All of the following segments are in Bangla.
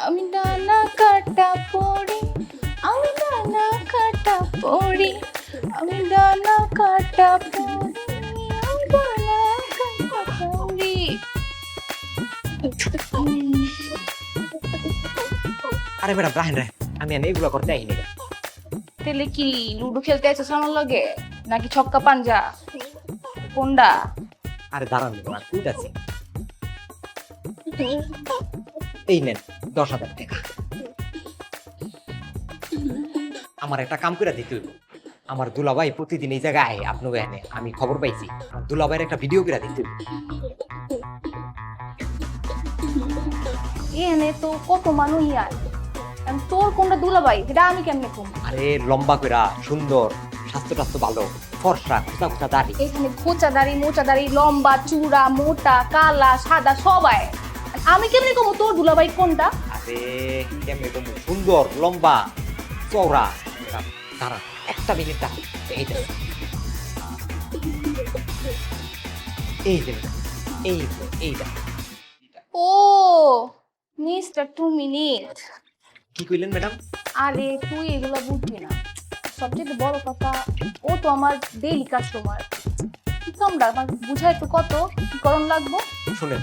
আমি নানা কাটা পড়ি, আমি নানা কাটা পড়ি, আমি নানা কাটা পড়ি, আমি নানা কাটা পড়ি। আরে ম্যাডাম রাহেন রাহেন, আমি এগুলো করতে আইনি। তাহলে কি লুডো খেলতে আছিস আমার লগে, নাকি ছক্কা পাঞ্জা, কোনটা? আরে দাঁড়ান আর কইতাছি। এই নেন 10,000 টাকা। আমার একটা কাম করে দিতে হইব। আমার দুলাভাই প্রতিদিন এই জায়গায় আয় আপনাকে এনে, আমি খবর পাইছি। আমার দুলাভাইয়ের একটা ভিডিও করে দিতে হইব। এনে তো কত মানুষ আর তোর কোনটা দুলাভাই সেটা আমি কেমনে কম? আরে লম্বা কইরা সুন্দর, স্বাস্থ্য টাস্থ্য ভালো, ফর্সা খোঁচা খোঁচা দাড়ি। এখানে খোঁচা দাড়ি মোচা দাড়ি, লম্বা চূড়া মোটা কালা সাদা সবাই। আমি কেমনে কম তোর দুলাভাই কোনটা? আরে কেমনে তুমি সুন্দর লম্বা চওড়া। দাঁড়ান একটা মিনিট দাঁড়ান। এইটা এই যে এই যে এইটা। ও মিস্টার 2 মিনিট। কি কইলেন ম্যাডাম? আরে তুই এগুলো বুঝবি না, সবচেয়ে বড় কথা ও তো আমার ডেইলি কাস্টমার। কি কামটা আমার বুঝাই তো কত কি করণ লাগবো। শুনেন,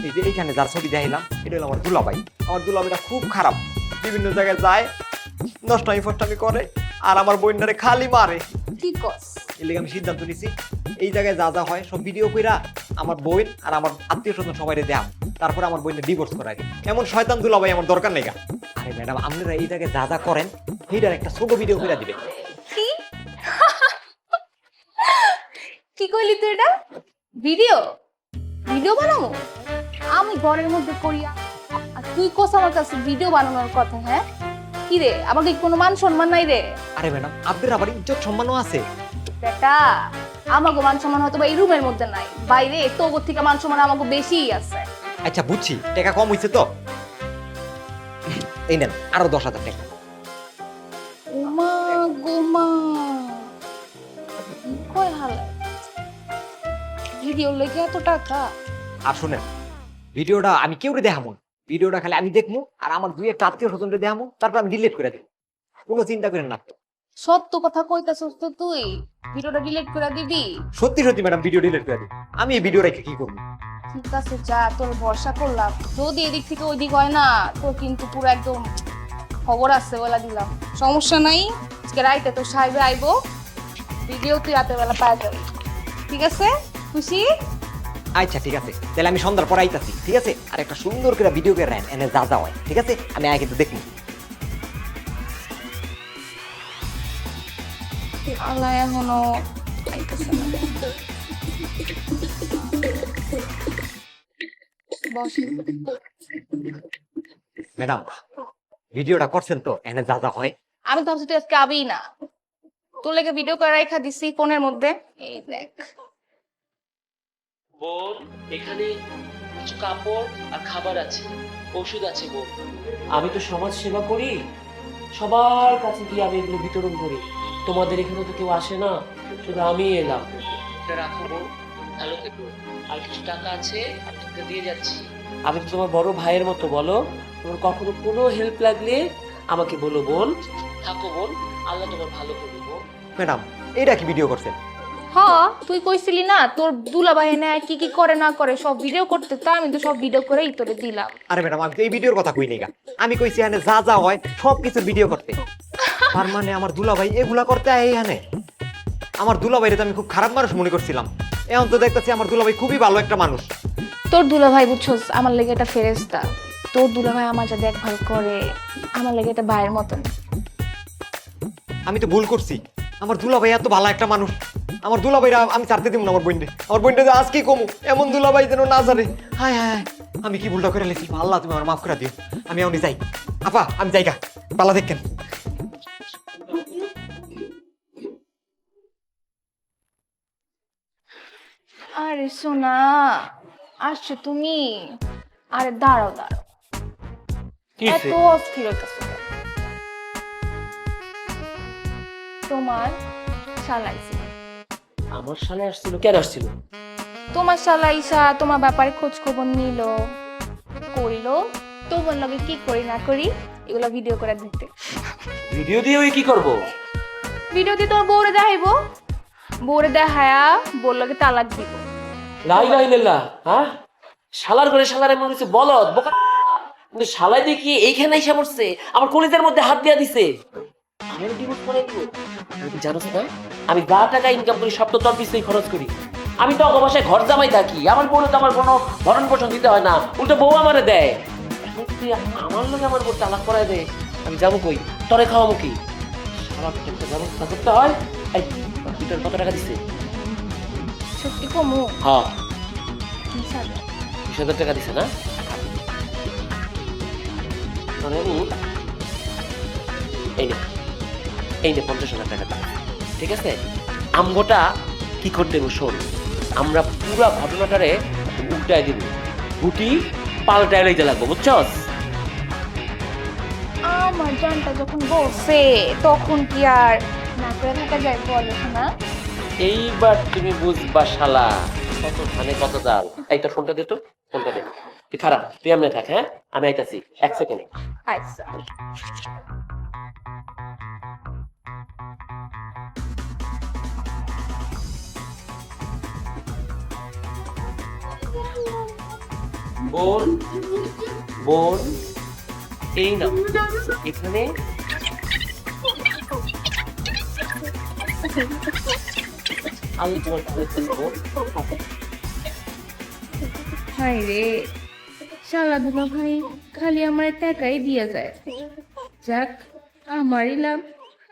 এই যে এইখানে যার ছবি দেখাইলাম এটা হলো আমার দুলাভাই। আমার দুলাভাইটা খুব খারাপ, বিভিন্ন জায়গায় যায়, নষ্টামি ফষ্টামি করে, আর আমার বোনটারে খালি মারে। কি কস? এর লেগে আমি সিদ্ধান্ত নিছি এই জায়গায় যা যা হয় সব ভিডিও কইরা আমার বোন আর আমার আত্মীয় স্বজন সবাই দেখাম, তারপরে আমার বোনের ডিভোর্স করাই। এমন শয়তান দুলাভাই আমার দরকার নেই। আরে ম্যাডাম আপনারা এই জায়গায় যা যা করেন সেইটার একটা ছোট ভিডিও কইরা দিবেন। কি কি কইলি তুই? এটা ভিডিও ভিডিও বানাবো আমি ঘরের মধ্যে করিয়া, আর তুই কোস আমার কাছে ভিডিও বানানোর কথা? হ্যাঁ কি রে, আমাকে কোনো মান সম্মান নাই রে? আরে ম্যাডাম আপনার আবার ইজ্জত সম্মানও আছে। বেটা আমাকে মান সম্মান হয়তো বা এই রুমের মধ্যে নাই, বাইরে তোর থেকে মান সম্মান আমাকে বেশিই আছে। আচ্ছা বুঝছি, টাকা কম হয়েছে তো এই নেন আরো 10,000 টাকা। ওমা গোমা কয় হালা ভিডিও লেগে এত টাকা? আর শুনেন, ভিডিওটা আমি কেউরে দেখামো, ভিডিওটা খালি আমি দেখবো আর আমার দুই একটা আত্মীয় স্বজনকে দেখামো, তারপর আমি ডিলিট করে দেবো। কোনো চিন্তা করেন না। সত্য কথা কইতাছস তো তুই? ভিডিওটা ডিলিট করে দিবি? সত্যি সত্যি ম্যাডাম ভিডিও ডিলিট করে দিই। আমি এই ভিডিও রেখে কি করবো? ঠিক আছে যা, তোর ভরসা করলাম। যদি এদিক থেকে ওই দিক হয় না তোর কিন্তু পুরো একদম খবর আছে বলা দিলাম। সমস্যা নাই, আজকে রাইতে তোর সাহেবে আইবো, ভিডিও তুই রাতের বেলা পাওয়া যাবে। ঠিক আছে? খুশি? আচ্ছা ঠিক আছে, তাহলে আমি সন্ধ্যার পর আইতাছি। ঠিক আছে, আর একটা সুন্দর করে ভিডিও করে রাখেন এনে যা যা হয়। ঠিক আছে, আমি আগে কিন্তু দেখবো। আল্লাহ এখনো আইতাছে না। বস। ম্যাডাম ভিডিওটা করছেন তো এনে যা যা হয়? আমি তো ভাবছি তুই আজকে আবি না, তোর লেগে ভিডিও করে রাখা দিছি ফোনের মধ্যে। এই দেখ। বোন, এখানে কিছু কাপড় আর খাবার আছে, ওষুধ আছে বোন। আমি তো সমাজ সেবা করি, সবার কাছে গিয়ে আমি এগুলো বিতরণ করি। তোমাদের এখানে তো কেউ আসে না, শুধু আমি এলাম। এটা রাখো বোন, ভালো থেকো। আর কিছু টাকা আছে, আমি তোকে দিয়ে যাচ্ছি। আমি তো তোমার বড় ভাইয়ের মতো, বলো। তোমার কখনো কোনো হেল্প লাগলে আমাকে বলো বোন। থাকো বোন, আল্লাহ তোমার ভালো করবে বোন। ম্যাডাম এইটা কি ভিডিও করছেন? হ্যাঁ তুই কইছিলি না তোর দুলাভাই নেয় কি কি করে না করে সব ভিডিও করতে, তা আমি তো সব ভিডিও করেই তোরে দিলাম। আরে ম্যাডাম আমি তো এই ভিডিওর কথা কই নাই গা। আমি কইছি এখানে যা যা হয় সব কিছুর ভিডিও করতে। তার মানে আমার দুলাভাই এগুলা করতে আয় এখানে? আমার দুলাভাইরে তো আমি খুব খারাপ মানুষ মনে করছিলাম, এখন তো দেখতেছি আমার দুলাভাই খুবই ভালো একটা মানুষ। তোর দুলাভাই বুঝছস আমার লেগে এটা ফেরেশতা। তোর দুলাভাই আমার যা দেখভাল করে আমার লেগে এটা ভাইয়ের মতন। আমি তো ভুল করছি, আমার দুলাভাই এত ভালো একটা মানুষ। আমার দুলাভাইরা আমি ছাড়তে দিব না। আমার বোনকে, আমার বোনটা যে আজ কি কমু, এমন দুলাভাই যেন না জানে। হায় হায় আমি কি ভুলটা করে লেছি, আল্লাহ তুমি আমার মাফ করে দিও। আমি এমনি যাই। আপা আমি যাইগা, পালা দেখেন। আরে সোনা আসছো তুমি? আরে দাঁড়াও দাঁড়াও, এত অস্থির হইতাছো কেন? তোমার শালা আইছে। আমার সামনে আসছিল? কেন আসছিল? তোমার শালা ইসা তোমার ব্যাপারে খোঁজ খবর নিল, কইলো তোমার লগে কি করি না করি এগুলো ভিডিও করে দিতে। ভিডিও দিয়ে ওই কি করব? ভিডিও দিয়ে তোমার বউরে দেখাইবো, বউরে দেখায়া বউর লগে তালাক দিব। লা ইলাহা ইল্লাল্লাহ। হ্যাঁ, শালার করে শালার এমন হচ্ছে বলদ বোকা। কিন্তু শালাই দেখি এইখানে এসে পড়ছে, আমার কলিজার মধ্যে হাত দিয়া দিছে। আমি ডিভোর্স করে দিব। তুই জানোস না, আমি যা টাকা ইনকাম করি সব তো তোর পিছনেই খরচ করি। আমি তো অবশ্যই ঘর জামাই থাকি, আমার বউরে তো আমার কোনো ভরণ পোষণ দিতে হয় না, উল্টো বউ আমারে দেয়। এখন তুই আমার লোকে আমার বউ তালাক করায় দে, আমি যাবো কই? তরে খাওয়াবো কি? শালা একটা ব্যবস্থা করতে হয়। এই তোর কত টাকা দিছে? সত্যি কমু হ্যাঁ, 20,000। 20,000 টাকা দিছে না? মানে আমি এই নে 50,000 টাকা দিছি। ঠিক আছে, আমগোটা কি করতে দেবো শোন, আমরা পুরা ঘটনাটারে উল্টায় দিব, গুটি পাল্টায় লইতে লাগবো, বুঝছস? আমার জানটা যখন বসে তখন কি আর না করে থাকা যায় বলো না? এইবার তুমি বুঝবা শালা, কত ধানে কত চাল। এই তোর ফোনটা দে তো, ফোনটা দে। তুই খারাপ, তুই এমনি থাক। হ্যাঁ, আমি আইতাছি 1 সেকেন্ডে। আচ্ছা। বোন, বোন, এই না এখানে আমি তোমার বোন। হাই রে, শালা দুলা ভাই খালি আমার টাকাই দিয়া যায়। যাক, আমারই লাভ।